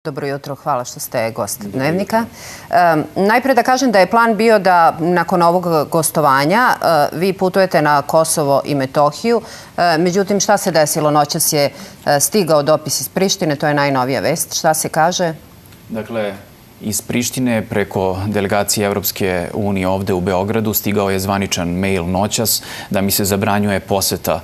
Dobro jutro, hvala što ste gost Dnevnika. Najpre da kažem da je plan bio da nakon ovog gostovanja vi putujete na Kosovo i Metohiju. Međutim, šta se desilo? Noćas je stigao dopis iz Prištine, to je najnovija vest. Šta se kaže? Dakle, iz Prištine preko delegacije Evropske unije ovde u Beogradu stigao je zvaničan mail noćas da mi se zabranjuje poseta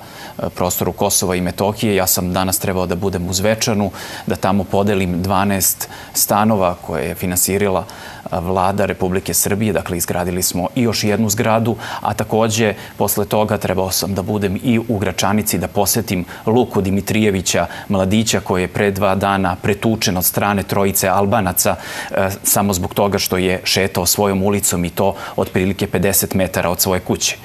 prostoru Kosova i Metohije. Ja sam danas trebao da budem u Zvečanu, da tamo podelim 12 stanova koje je finansirala vlada Republike Srbije. Dakle, izgradili smo i još jednu zgradu, a takođe posle toga trebao sam da budem i u Gračanici, da posetim Luku Dimitrijevića, mladića koji je pre 2 dana pretučen od strane trojice Albanaca samo zbog toga što je šetao svojom ulicom i to otprilike 50 metara od svoje kuće.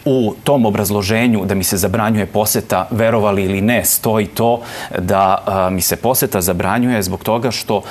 U tom obrazloženju da mi se zabranjuje poseta, verovali ili ne, stoji to da mi se poseta zabranjuje zbog toga što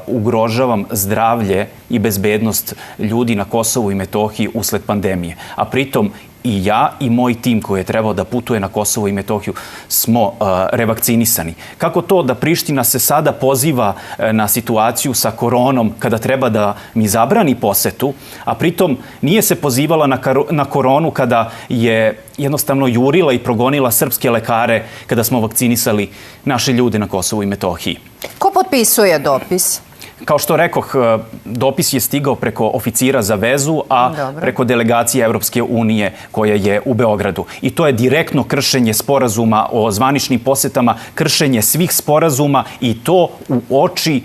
ugrožavam zdravlje i bezbednost ljudi na Kosovu i Metohiji usled pandemije. A pritom i ja i moj tim koji je trebao da putuje na Kosovo i Metohiju smo revakcinisani. Kako to da Priština se sada poziva na situaciju sa koronom kada treba da mi zabrani posetu, a pritom nije se pozivala na koronu kada je jednostavno jurila i progonila srpske lekare kada smo vakcinisali naše ljude na Kosovu i Metohiji. Ko potpisuje dopis? Kao što rekoh, dopis je stigao preko oficira za vezu, a preko delegacije Evropske unije koja je u Beogradu. I to je direktno kršenje sporazuma o zvaničnim posetama, kršenje svih sporazuma i to u oči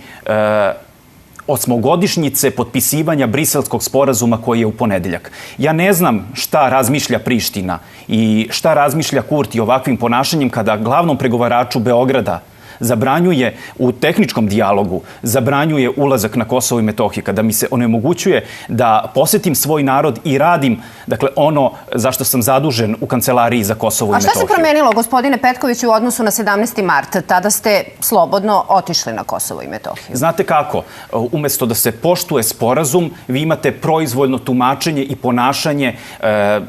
osmogodišnjice potpisivanja Briselskog sporazuma koji je u ponedeljak. Ja ne znam šta razmišlja Priština i šta razmišlja Kurti ovakvim ponašanjem kada glavnom pregovaraču Beograda zabranjuje u tehničkom dijalogu, zabranjuje ulazak na Kosovo i Metohiju, kada mi se onemogućuje da posetim svoj narod i radim, dakle, ono zašto sam zadužen u Kancelariji za Kosovo i Metohiju. A šta se promenilo, gospodine Petkoviću, u odnosu na 17. mart? Tada ste slobodno otišli na Kosovo i Metohiju. Znate kako? Umesto da se poštuje sporazum, vi imate proizvoljno tumačenje i ponašanje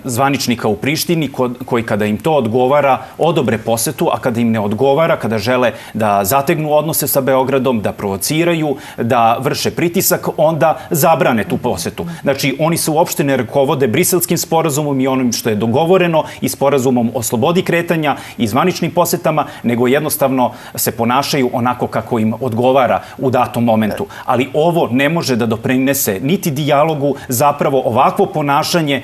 zvaničnika u Prištini koji kada im to odgovara, odobre posetu, a kada im ne odgovara, kada žele da zategnu odnose sa Beogradom, da provociraju, da vrše pritisak, onda zabrane tu posetu. Znači, oni se uopšte ne rukovode Briselskim sporazumom i onim što je dogovoreno i sporazumom o slobodi kretanja i zvaničnim posetama, nego jednostavno se ponašaju onako kako im odgovara u datom momentu. Ali ovo ne može da doprinese niti dijalogu, zapravo ovakvo ponašanje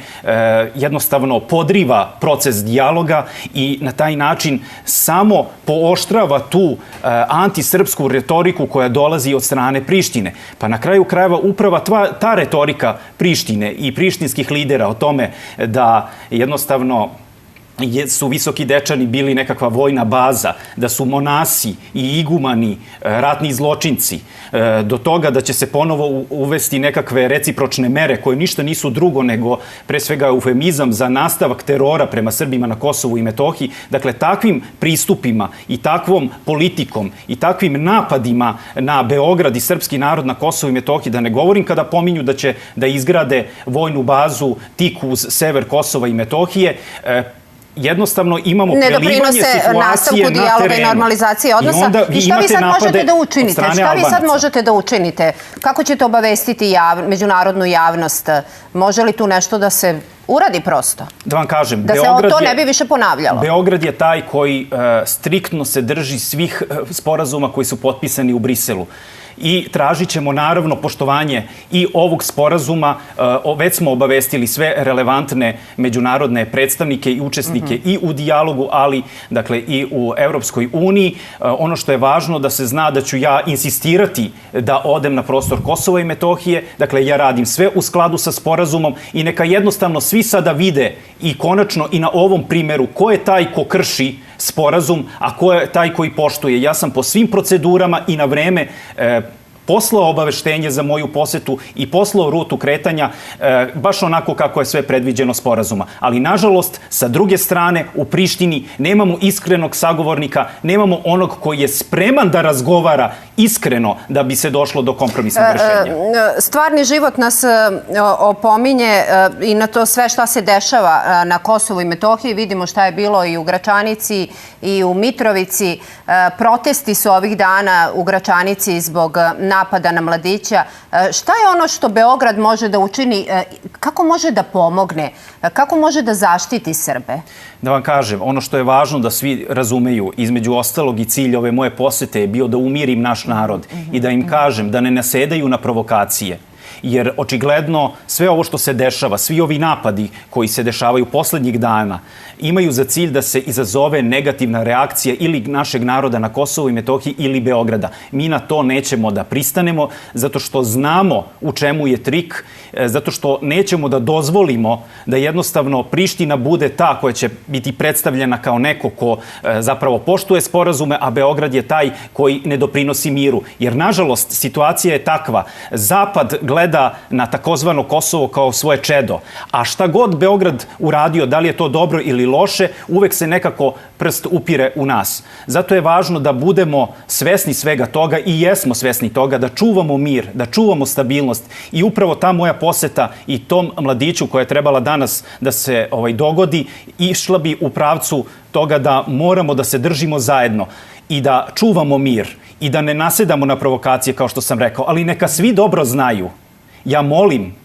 jednostavno podriva proces dijaloga i na taj način samo pooštrava tu antisrpsku retoriku koja dolazi od strane Prištine. Pa na kraju krajeva upravo ta retorika Prištine i prištinskih lidera o tome da jednostavno su Visoki Dečani bili nekakva vojna baza, da su monasi i igumani ratni zločinci, do toga da će se ponovo uvesti nekakve recipročne mere koje ništa nisu drugo nego pre svega eufemizam za nastavak terora prema Srbima na Kosovu i Metohiji. Dakle, takvim pristupima i takvom politikom i takvim napadima na Beograd i srpski narod na Kosovu i Metohiji, da ne govorim kada pominju da će da izgrade vojnu bazu tik uz sever Kosova i Metohije, jednostavno imamo prelivanje situacije na terenu. I normalizacije odnosa. I šta vi sad možete da učinite? Šta vi sad možete da učinite? Kako ćete obavestiti međunarodnu javnost? Može li tu nešto da se uradi prosto? Da vam kažem, da se to ne bi više ponavljalo. Beograd je taj koji striktno se drži svih sporazuma koji su potpisani u Briselu. I tražit ćemo naravno poštovanje i ovog sporazuma. Već smo obavestili sve relevantne međunarodne predstavnike i učesnike i u dijalogu, ali dakle i u Evropskoj uniji. Ono što je važno da se zna da ću ja insistirati da odem na prostor Kosova i Metohije. Dakle, ja radim sve u skladu sa sporazumom i neka jednostavno svi sada vide i konačno i na ovom primjeru ko je taj ko krši sporazum, a ko je taj koji poštuje. Ja sam po svim procedurama i na vreme poslao obaveštenje za moju posetu i poslao rutu kretanja baš onako kako je sve predviđeno sporazuma. Ali, nažalost, sa druge strane, u Prištini nemamo iskrenog sagovornika, nemamo onog koji je spreman da razgovara iskreno da bi se došlo do kompromisnog rešenja. Stvarni život nas opominje i na to sve šta se dešava na Kosovu i Metohiji. Vidimo šta je bilo i u Gračanici i u Mitrovici. Protesti su ovih dana u Gračanici zbog napada na mladića. Šta je ono što Beograd može da učini? Kako može da pomogne? Kako može da zaštiti Srbe? Da vam kažem, ono što je važno da svi razumeju, između ostalog i cilj ove moje posete je bio da umirim naš narod i da im kažem da ne nasedaju na provokacije. Jer očigledno sve ovo što se dešava, svi ovi napadi koji se dešavaju poslednjih dana imaju za cilj da se izazove negativna reakcija ili našeg naroda na Kosovu i Metohiji ili Beograda. Mi na to nećemo da pristanemo zato što znamo u čemu je trik, zato što nećemo da dozvolimo da jednostavno Priština bude ta koja će biti predstavljena kao neko ko zapravo poštuje sporazume, a Beograd je taj koji ne doprinosi miru. Jer, nažalost, situacija je takva. Zapad gleda na takozvano Kosovo kao svoje čedo. A šta god Beograd uradio, da li je to dobro ili loše, uvek se nekako prst upire u nas. Zato je važno da budemo svesni svega toga i jesmo svesni toga, da čuvamo mir, da čuvamo stabilnost. I upravo ta moja poseta i tom mladiću koja je trebala danas da se dogodi, išla bi u pravcu toga da moramo da se držimo zajedno i da čuvamo mir i da ne nasedamo na provokacije, kao što sam rekao. Ali neka svi dobro znaju. Ja molim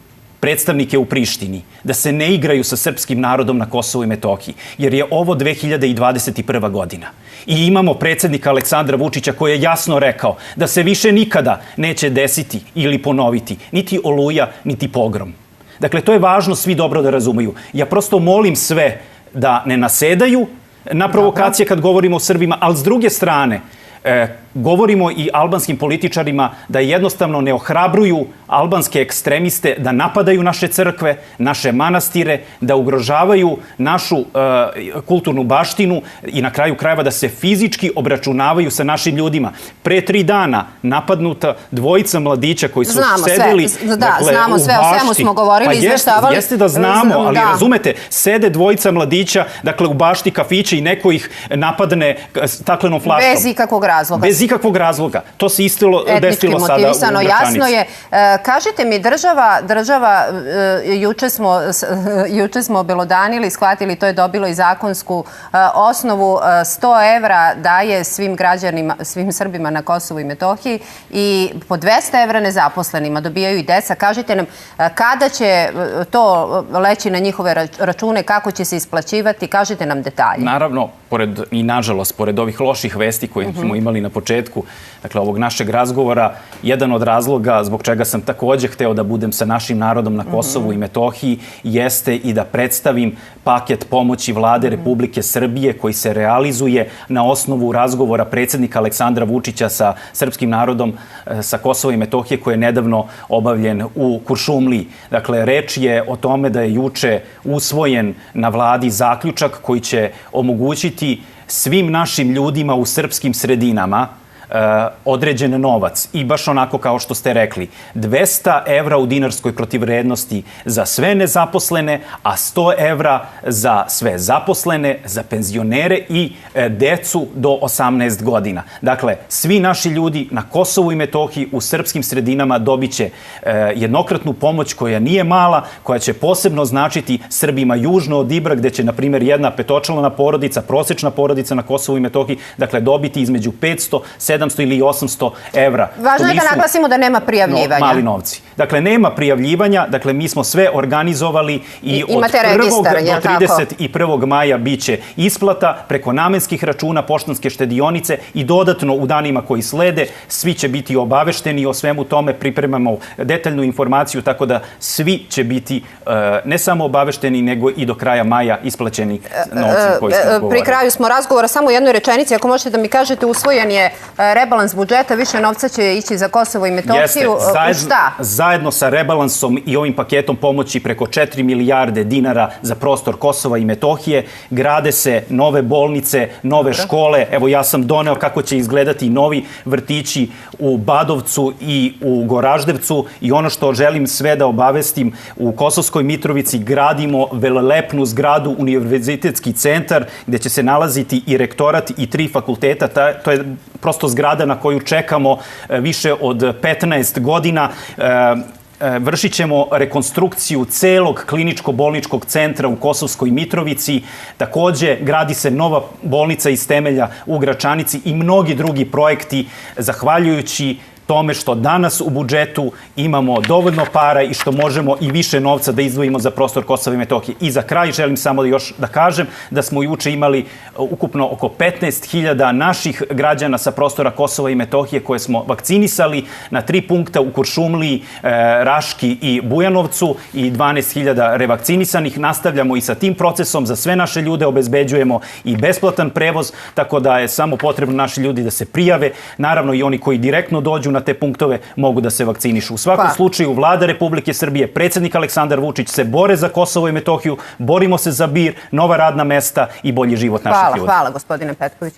predstavnike u Prištini da se ne igraju sa srpskim narodom na Kosovu i Metohiji, jer je ovo 2021. godina. I imamo predsjednika Aleksandra Vučića koji je jasno rekao da se više nikada neće desiti ili ponoviti niti Oluja, niti pogrom. Dakle, to je važno svi dobro da razumeju. Ja prosto molim sve da ne nasedaju na provokacije kad govorimo o Srbima, ali s druge strane, govorimo i albanskim političarima da jednostavno ne ohrabruju albanske ekstremiste da napadaju naše crkve, naše manastire, da ugrožavaju našu kulturnu baštinu i na kraju krajeva da se fizički obračunavaju sa našim ljudima. Pre 3 dana napadnuta dvojica mladića koji su sedeli u bašti. Znamo sve, o svemu smo govorili, izveštavali. Jeste da znamo, ali razumete, sede dvojica mladića, dakle u bašti kafića i neko ih napadne staklenom flaškom. Bez ikakvog razloga. Bez ikakvog razloga. To se desilo sada u Gračanici. Jasno je. Kažite mi, država, juče smo obelodanili, shvatili, to je dobilo i zakonsku osnovu, 100 evra daje svim građanima, svim Srbima na Kosovu i Metohiji i po 200 evra nezaposlenima, dobijaju i deca. Kažite nam, kada će to leći na njihove račune, kako će se isplaćivati, kažite nam detalje. Naravno, i nažalost, pored ovih loših vesti koje smo imali na početku, dakle, ovog našeg razgovora, jedan od razloga zbog čega sam takođe hteo da budem sa našim narodom na Kosovu i Metohiji jeste i da predstavim paket pomoći Vlade Republike Srbije koji se realizuje na osnovu razgovora predsjednika Aleksandra Vučića sa srpskim narodom sa Kosova i Metohije koji je nedavno obavljen u Kuršumliji. Dakle, reč je o tome da je juče usvojen na vladi zaključak koji će omogućiti svim našim ljudima u srpskim sredinama određen novac i baš onako kao što ste rekli, 200 evra u dinarskoj protivvrednosti za sve nezaposlene, a 100 evra za sve zaposlene, za penzionere i decu do 18 godina. Dakle, svi naši ljudi na Kosovu i Metohiji u srpskim sredinama dobit će jednokratnu pomoć koja nije mala, koja će posebno značiti Srbima južno od Ibra, gde će, na primjer, jedna petočlana porodica, prosečna porodica na Kosovu i Metohiji, dakle, dobiti između 500, 700 ili 800 evra. Važno je da naglasimo da nema prijavljivanja. Mali novci. Dakle, nema prijavljivanja, dakle, mi smo sve organizovali i od 1. do 31. maja biće isplata preko namenskih računa, poštanske štedionice i dodatno u danima koji slede svi će biti obavešteni o svemu tome, pripremamo detaljnu informaciju, tako da svi će biti ne samo obavešteni, nego i do kraja maja isplaćeni novci koji smo govorili. Pri kraju smo razgovora, samo u jednoj rečenici, ako možete da mi kažete, usvojen je rebalans budžeta, više novca će ići za Kosovo i Metohiju. Šta? Zajedno sa rebalansom i ovim paketom pomoći preko 4 milijarde dinara za prostor Kosova i Metohije grade se nove bolnice, nove škole. Evo, ja sam doneo kako će izgledati novi vrtići u Badovcu i u Goraždevcu i ono što želim sve da obavestim, u Kosovskoj Mitrovici gradimo velelepnu zgradu, univerzitetski centar gde će se nalaziti i rektorat i 3 fakulteta. To je prosto zgrada na koju čekamo više od 15 godina. Vršit ćemo rekonstrukciju celog kliničko-bolničkog centra u Kosovskoj Mitrovici. Takođe, gradi se nova bolnica iz temelja u Gračanici i mnogi drugi projekti, zahvaljujući tome što danas u budžetu imamo dovoljno para i što možemo i više novca da izdvojimo za prostor Kosova i Metohije. I za kraj želim samo još da kažem da smo juče imali ukupno oko 15.000 naših građana sa prostora Kosova i Metohije koje smo vakcinisali na 3 punkta u Kuršumliji, Raški i Bujanovcu i 12.000 revakcinisanih. Nastavljamo i sa tim procesom. Za sve naše ljude obezbeđujemo i besplatan prevoz, tako da je samo potrebno naši ljudi da se prijave. Naravno i oni koji direktno dođu na te punktove mogu da se vakcinišu. U svakom slučaju, Vlada Republike Srbije, predsjednik Aleksandar Vučić se bore za Kosovo i Metohiju, borimo se za mir, nova radna mesta i bolji život naših ljudi. Hvala, gospodine Petkoviću.